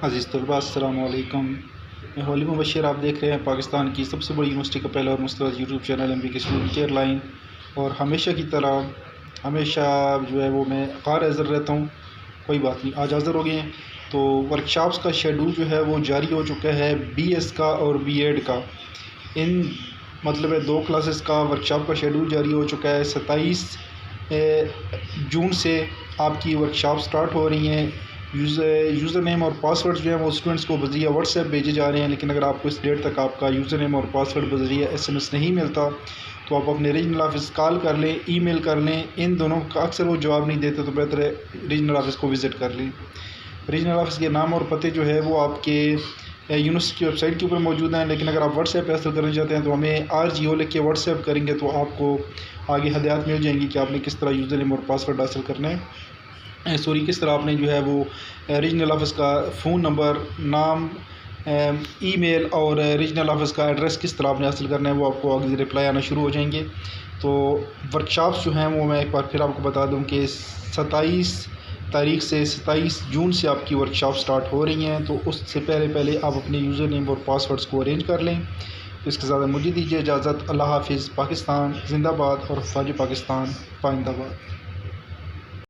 عزیز طلباء السلام علیکم، میں ہولی مبشر، آپ دیکھ رہے ہیں پاکستان کی سب سے بڑی یونیورسٹی کا پہلا اور مسترد یوٹیوب چینل ایم بی کے اسٹوڈنٹ کیئر لائن۔ اور ہمیشہ کی طرح ہمیشہ جو ہے وہ میں غار حاضر رہتا ہوں، کوئی بات نہیں، آج حاضر ہو گئے ہیں۔ تو ورکشاپس کا شیڈول جو ہے وہ جاری ہو چکا ہے، بی ایس کا اور بی ایڈ کا، ان مطلب ہے 2 کلاسز کا ورکشاپ کا شیڈول جاری ہو چکا ہے۔ 27 جون سے آپ کی ورکشاپ سٹارٹ ہو رہی ہیں۔ یوزر نیم اور پاسورڈ جو ہیں وہ اسٹوڈنٹس کو بذریعہ واٹس ایپ بھیجے جا رہے ہیں، لیکن اگر آپ کو اس ڈیٹ تک آپ کا یوزر نیم اور پاسورڈ بذریعہ SMS نہیں ملتا تو آپ اپنے ریجنل آفس کال کر لیں، ای میل کر لیں، ان دونوں کا اکثر وہ جواب نہیں دیتے تو بہتر ہے ریجنل آفس کو وزٹ کر لیں۔ ریجنل آفس کے نام اور پتے جو ہے وہ آپ کے یونیورسٹی کی ویب سائٹ کے اوپر موجود ہیں، لیکن اگر آپ واٹس ایپ پہ حاصل کرنا چاہتے ہیں تو ہمیں RGO لکھ کے واٹس ایپ کریں گے تو آپ کو آگے ہدایات مل جائیں گی کہ آپ نے کس طرح یوزر نیم اور پاسورڈ حاصل کرنا ہے، کس طرح آپ نے جو ہے وہ ریجنل آفس کا فون نمبر، نام، ای میل اور ریجنل آفس کا ایڈریس کس طرح آپ نے حاصل کرنا ہے، وہ آپ کو آگے رپلائی آنا شروع ہو جائیں گے۔ تو ورکشاپس جو ہیں وہ میں ایک بار پھر آپ کو بتا دوں کہ 27 تاریخ سے 27 جون سے آپ کی ورکشاپ سٹارٹ ہو رہی ہیں، تو اس سے پہلے آپ اپنے یوزر نیم اور پاسورڈز کو ارینج کر لیں۔ اس کے ساتھ مجھے دیجیے اجازت۔ اللہ حافظ۔ پاکستان زندہ باد اور فوج پاکستان پائندہ باد۔